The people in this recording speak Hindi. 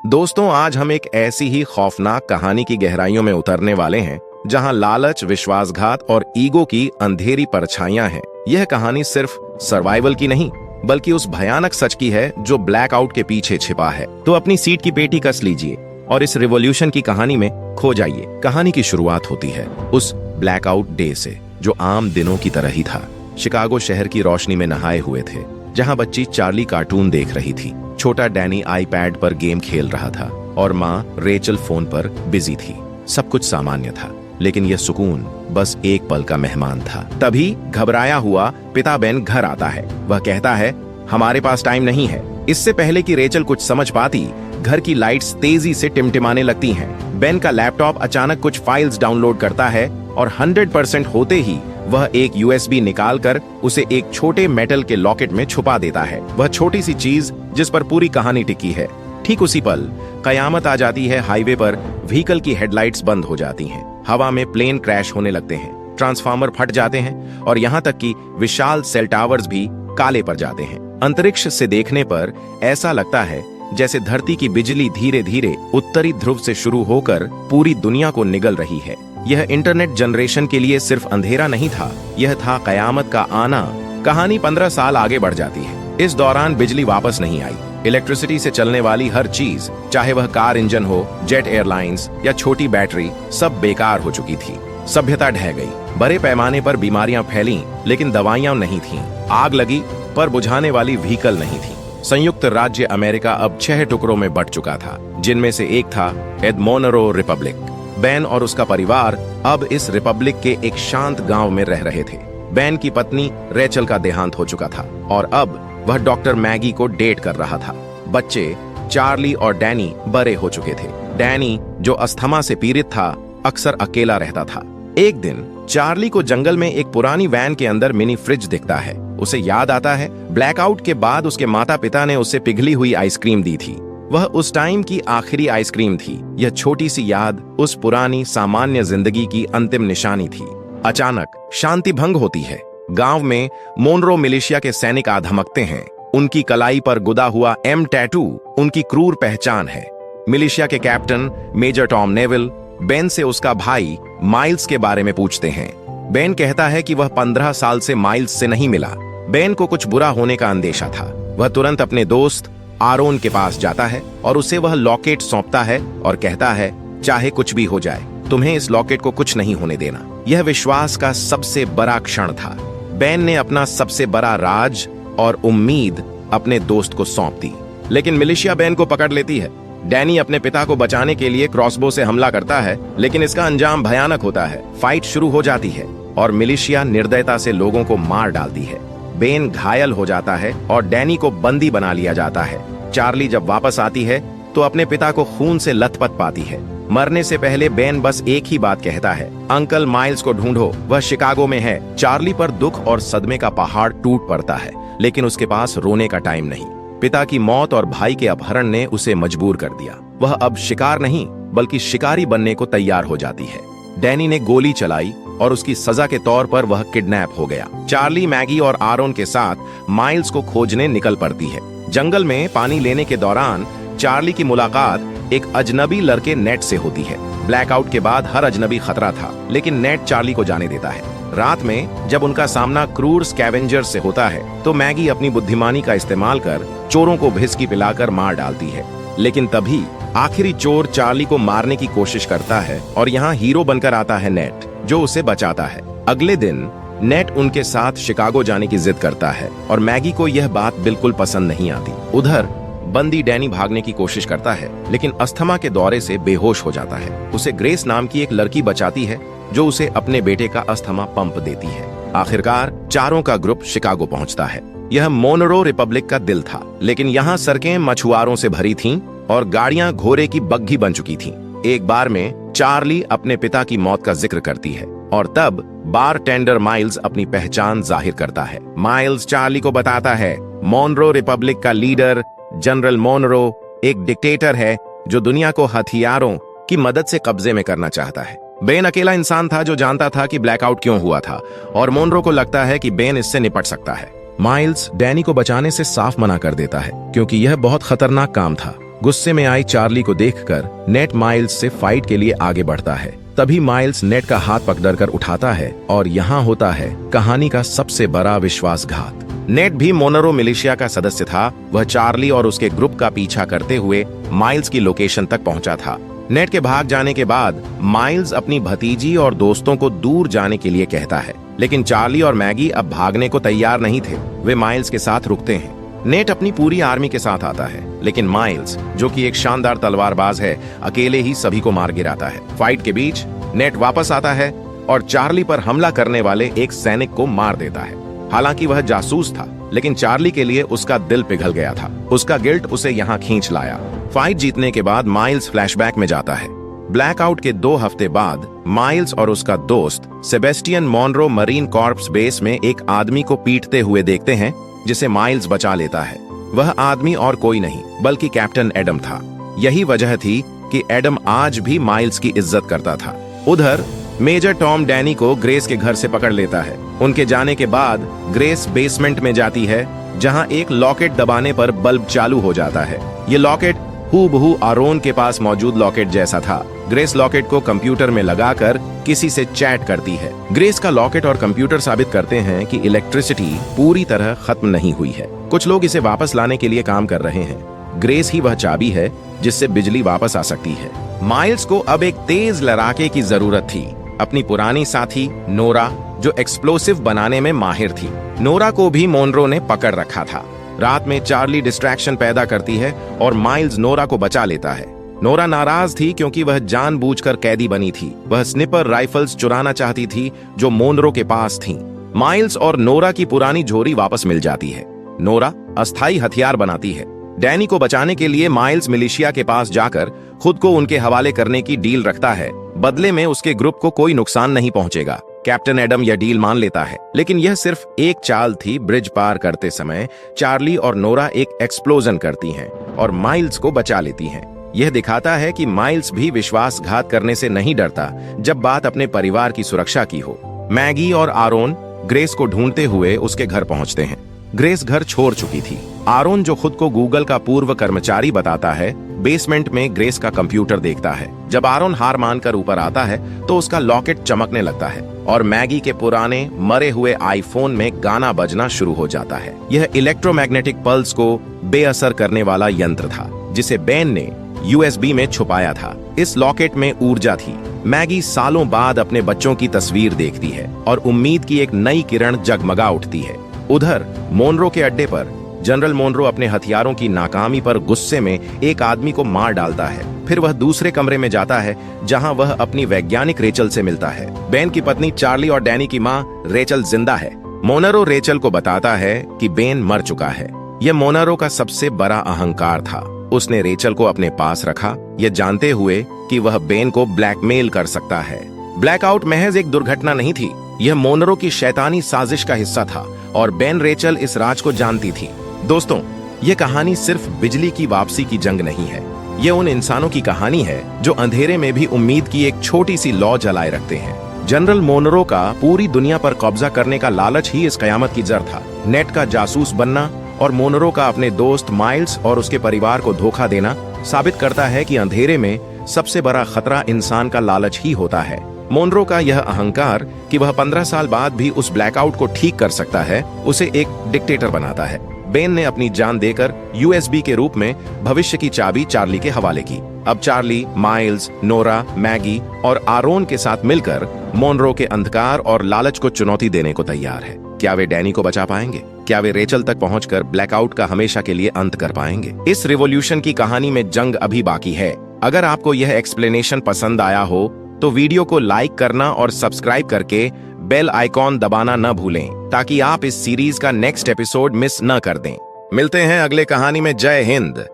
दोस्तों, आज हम एक ऐसी ही खौफनाक कहानी की गहराइयों में उतरने वाले हैं जहां लालच, विश्वासघात और ईगो की अंधेरी परछाइयां हैं। यह कहानी सिर्फ सर्वाइवल की नहीं बल्कि उस भयानक सच की है जो ब्लैकआउट के पीछे छिपा है। तो अपनी सीट की पेटी कस लीजिए और इस रिवॉल्यूशन की कहानी में खो जाइए। कहानी की शुरुआत होती है उस ब्लैकआउट डे से जो आम दिनों की तरह ही था। शिकागो शहर की रोशनी में नहाए हुए थे, जहां बच्ची चार्ली कार्टून देख रही थी, छोटा डैनी आईपैड पर गेम खेल रहा था और माँ रेचल फोन पर बिजी थी। सब कुछ सामान्य था, लेकिन यह सुकून बस एक पल का मेहमान था। तभी घबराया हुआ पिता बेन घर आता है। वह कहता है, हमारे पास टाइम नहीं है। इससे पहले कि रेचल कुछ समझ पाती, घर की लाइट्स तेजी से टिमटिमाने लगती हैं। बेन का लैपटॉप अचानक कुछ फाइल्स डाउनलोड करता है और 100% होते ही वह एक यूएसबी निकालकर उसे एक छोटे मेटल के लॉकेट में छुपा देता है। वह छोटी सी चीज जिस पर पूरी कहानी टिकी है। ठीक उसी पल कयामत आ जाती है। हाईवे पर व्हीकल की हेडलाइट्स बंद हो जाती हैं। हवा में प्लेन क्रैश होने लगते हैं, ट्रांसफार्मर फट जाते हैं और यहाँ तक कि विशाल सेल टावर्स भी काले पड़ जाते हैं। अंतरिक्ष से देखने पर ऐसा लगता है जैसे धरती की बिजली धीरे धीरे उत्तरी ध्रुव से शुरू होकर पूरी दुनिया को निगल रही है। यह इंटरनेट जनरेशन के लिए सिर्फ अंधेरा नहीं था, यह था कयामत का आना। कहानी 15 साल आगे बढ़ जाती है। इस दौरान बिजली वापस नहीं आई। इलेक्ट्रिसिटी से चलने वाली हर चीज, चाहे वह कार इंजन हो, जेट एयरलाइंस या छोटी बैटरी, सब बेकार हो चुकी थी। सभ्यता ढह गई। बड़े पैमाने पर बीमारियां फैलीं, लेकिन दवाइयां नहीं थीं। आग लगी पर बुझाने वाली व्हीकल नहीं थी। संयुक्त राज्य अमेरिका अब 6 टुकड़ों में बंट चुका था, जिनमें से एक था एडमोनरो रिपब्लिक। बेन और उसका परिवार अब इस रिपब्लिक के एक शांत गांव में रह रहे थे। बेन की पत्नी रेचल का देहांत हो चुका था और अब वह डॉक्टर मैगी को डेट कर रहा था। बच्चे चार्ली और डैनी बड़े हो चुके थे। डैनी, जो अस्थमा से पीड़ित था, अक्सर अकेला रहता था। एक दिन चार्ली को जंगल में एक पुरानी वैन के अंदर मिनी फ्रिज दिखता है। उसे याद आता है ब्लैकआउट के बाद उसके माता पिता ने उसे पिघली हुई आइसक्रीम दी थी। वह उस टाइम की आखिरी आइसक्रीम थी। यह छोटी सी याद उस पुरानी सामान्य जिंदगी की अंतिम निशानी थी। अचानक शांति भंग होती है। गांव में मोनरो मिलिशिया के सैनिक आ धमकते हैं। उनकी कलाई पर गुदा हुआ एम टैटू उनकी क्रूर पहचान है। मिलिशिया के captain major Tom Neville Ben से उसका भाई माइल्स के बारे में पूछते हैं। बेन कहता है कि वह 15 साल से माइल्स से नहीं मिला। बेन को कुछ बुरा होने का अंदेशा था। वह तुरंत अपने दोस्त आरोन के पास जाता है और उसे वह लॉकेट सौंपता है और कहता है, चाहे कुछ भी हो जाए, तुम्हें इस लॉकेट को कुछ नहीं होने देना। यह विश्वास का सबसे बड़ा क्षण था। बेन ने अपना सबसे बड़ा राज और उम्मीद अपने दोस्त को सौंप दी। लेकिन मिलिशिया बेन को पकड़ लेती है। डैनी अपने पिता को बचाने के लिए क्रॉसबो से हमला करता है, लेकिन इसका अंजाम भयानक होता है। फाइट शुरू हो जाती है और मिलिशिया निर्दयता से लोगों को मार डालती है। बेन घायल हो जाता है और डैनी को बंदी बना लिया जाता है। चार्ली जब वापस आती है तो अपने पिता को खून से लथपथ पाती है। मरने से पहले बेन बस एक ही बात कहता है, अंकल माइल्स को ढूंढो, वह शिकागो में है। चार्ली पर दुख और सदमे का पहाड़ टूट पड़ता है, लेकिन उसके पास रोने का टाइम नहीं। पिता की मौत और भाई के अपहरण ने उसे मजबूर कर दिया। वह अब शिकार नहीं बल्कि शिकारी बनने को तैयार हो जाती है। डैनी ने गोली चलाई और उसकी सजा के तौर पर वह किडनैप हो गया। चार्ली, मैगी और आरोन के साथ माइल्स को खोजने निकल पड़ती है। जंगल में पानी लेने के दौरान चार्ली की मुलाकात एक अजनबी लड़के नेट से होती है। ब्लैकआउट के बाद हर अजनबी खतरा था, लेकिन नेट चार्ली को जाने देता है। रात में जब उनका सामना क्रूर स्कैवेंजर से होता है तो मैगी अपनी बुद्धिमानी का इस्तेमाल कर चोरों को व्हिस्की पिलाकर मार डालती है। लेकिन तभी आखिरी चोर चार्ली को मारने की कोशिश करता है और यहाँ हीरो बनकर आता है नेट, जो उसे बचाता है। अगले दिन नेट उनके साथ शिकागो जाने की जिद करता है और मैगी को यह बात बिल्कुल पसंद नहीं आती। उधर बंदी डैनी भागने की कोशिश करता है, लेकिन अस्थमा के दौरे से बेहोश हो जाता है। उसे ग्रेस नाम की एक लड़की बचाती है, जो उसे अपने बेटे का अस्थमा पंप देती है। आखिरकार चारों का ग्रुप शिकागो पहुंचता है। यह मोनरो रिपब्लिक का दिल था, लेकिन यहाँ सड़कें मछुआरों से भरी थीं और गाड़ियां घोड़े की बग्घी बन चुकी थीं। एक बार में चार्ली अपने पिता की मौत का जिक्र करती है और तब बार टेंडर माइल्स अपनी पहचान जाहिर करता है। माइल्स चार्ली को बताता है, मोनरो रिपब्लिक का लीडर जनरल मोनरो एक डिक्टेटर है जो दुनिया को हथियारों की मदद से कब्जे में करना चाहता है। बेन अकेला इंसान था जो जानता था कि ब्लैकआउट क्यों हुआ था और मोनरो को लगता है कि बेन इससे निपट सकता है। माइल्स डैनी को बचाने से साफ मना कर देता है क्योंकि यह बहुत खतरनाक काम था। गुस्से में आई चार्ली को देखकर नेट माइल्स से फाइट के लिए आगे बढ़ता है। तभी माइल्स नेट का हाथ पकड़कर उठाता है और यहाँ होता है कहानी का सबसे बड़ा विश्वासघात। नेट भी मोनरो मिलिशिया का सदस्य था। वह चार्ली और उसके ग्रुप का पीछा करते हुए माइल्स की लोकेशन तक पहुंचा था। नेट के भाग जाने के बाद माइल्स अपनी भतीजी और दोस्तों को दूर जाने के लिए कहता है, लेकिन चार्ली और मैगी अब भागने को तैयार नहीं थे। वे माइल्स के साथ रुकते हैं। नेट अपनी पूरी आर्मी के साथ आता है, लेकिन माइल्स, जो कि एक शानदार तलवारबाज है, अकेले ही सभी को मार गिराता है। फाइट के बीच नेट वापस आता है और चार्ली पर हमला करने वाले एक सैनिक को मार देता है। हालांकि वह जासूस था, लेकिन चार्ली के लिए उसका दिल पिघल गया था। उसका गिल्ट उसे यहाँ खींच लाया। फाइट जीतने के बाद माइल्स फ्लैशबैक में जाता है। ब्लैकआउट के 2 हफ्ते बाद माइल्स और उसका दोस्त Sebastian Monroe marine corps base में एक आदमी को पीटते हुए देखते हैं, जिसे माइल्स बचा लेता है। वह आदमी और कोई नहीं बल्कि कैप्टन एडम था। यही वजह थी कि एडम आज भी माइल्स की इज्जत करता था। उधर मेजर टॉम डैनी को ग्रेस के घर से पकड़ लेता है। उनके जाने के बाद ग्रेस बेसमेंट में जाती है, जहां एक लॉकेट दबाने पर बल्ब चालू हो जाता है। ये लॉकेट हूबहू आरोन के पास मौजूद लॉकेट जैसा था। ग्रेस लॉकेट को कंप्यूटर में लगाकर किसी से चैट करती है। ग्रेस का लॉकेट और कंप्यूटर साबित करते हैं कि इलेक्ट्रिसिटी पूरी तरह खत्म नहीं हुई है। कुछ लोग इसे वापस लाने के लिए काम कर रहे हैं। ग्रेस ही वह चाबी है जिससे बिजली वापस आ सकती है। माइल्स को अब एक तेज लड़ाके की जरूरत थी। अपनी पुरानी साथी नोरा, जो एक्सप्लोसिव बनाने में माहिर थी। नोरा को भी मोनरो ने पकड़ रखा था। रात में चार्ली डिस्ट्रैक्शन पैदा करती है और माइल्स नोरा को बचा लेता है। नोरा नाराज थी क्योंकि वह जानबूझकर कैदी बनी थी। वह स्निपर राइफल्स चुराना चाहती थी जो मोनरो के पास थीं। माइल्स और नोरा की पुरानी झोरी वापस मिल जाती है। नोरा अस्थायी हथियार बनाती है। डैनी को बचाने के लिए माइल्स मिलिशिया के पास जाकर खुद को उनके हवाले करने की डील रखता है। बदले में उसके ग्रुप को कोई नुकसान नहीं पहुंचेगा। कैप्टन एडम यह डील मान लेता है, लेकिन यह सिर्फ एक चाल थी। ब्रिज पार करते समय चार्ली और नोरा एक एक्सप्लोजन करती हैं और माइल्स को बचा लेती हैं। यह दिखाता है कि माइल्स भी विश्वासघात करने से नहीं डरता जब बात अपने परिवार की सुरक्षा की हो। मैगी और आरोन ग्रेस को ढूंढते हुए उसके घर पहुंचते हैं। ग्रेस घर छोड़ चुकी थी। आरोन, जो खुद को गूगल का पूर्व कर्मचारी बताता है, बेसमेंट में ग्रेस का कंप्यूटर देखता है। जब आरोन हार मानकर ऊपर आता है तो उसका लॉकेट चमकने लगता है और मैगी के पुराने मरे हुए आईफोन में गाना बजना शुरू हो जाता है। यह इलेक्ट्रोमैग्नेटिक पल्स को बेअसर करने वाला यंत्र था जिसे बेन ने यूएसबी में छुपाया था। इस लॉकेट में ऊर्जा थी। मैगी सालों बाद अपने बच्चों की तस्वीर देखती है और उम्मीद की एक नई किरण जगमगा उठती है। उधर मोनरो के अड्डे पर जनरल मोनरो अपने हथियारों की नाकामी पर गुस्से में एक आदमी को मार डालता है। फिर वह दूसरे कमरे में जाता है जहां वह अपनी वैज्ञानिक रेचल से मिलता है। बेन की पत्नी चार्ली और डैनी की मां रेचल जिंदा है। मोनरो रेचल को बताता है कि बेन मर चुका है। यह मोनरो का सबसे बड़ा अहंकार था। उसने रेचल को अपने पास रखा, यह जानते हुए कि वह बेन को ब्लैकमेल कर सकता है। ब्लैकआउट महज एक दुर्घटना नहीं थी, यह मोनरो की शैतानी साजिश का हिस्सा था और बेन रेचल इस राज को जानती थी। दोस्तों, यह कहानी सिर्फ बिजली की वापसी की जंग नहीं है। यह उन इंसानों की कहानी है जो अंधेरे में भी उम्मीद की एक छोटी सी लौ जलाए रखते हैं। जनरल मोनरो का पूरी दुनिया पर कब्जा करने का लालच ही इस कयामत की जड़ था। नेट का जासूस बनना और मोनरो का अपने दोस्त माइल्स और उसके परिवार को धोखा देना साबित करता है कि अंधेरे में सबसे बड़ा खतरा इंसान का लालच ही होता है। मोनरो का यह अहंकार कि वह 15 साल बाद भी उस ब्लैकआउट को ठीक कर सकता है, उसे एक डिक्टेटर बनाता है। बेन ने अपनी जान देकर यूएसबी के रूप में भविष्य की चाबी चार्ली के हवाले की। अब चार्ली, माइल्स, नोरा, मैगी और आरोन के साथ मिलकर मोनरो के अंधकार और लालच को चुनौती देने को तैयार है। क्या वे डैनी को बचा पाएंगे? क्या वे रेचल तक पहुंचकर ब्लैकआउट का हमेशा के लिए अंत कर पाएंगे? इस रिवॉल्यूशन की कहानी में जंग अभी बाकी है। अगर आपको यह एक्सप्लेनेशन पसंद आया हो तो वीडियो को लाइक करना और सब्सक्राइब करके बेल आइकॉन दबाना न भूलें, ताकि आप इस सीरीज का नेक्स्ट एपिसोड मिस न कर दें। मिलते हैं अगले कहानी में। जय हिंद।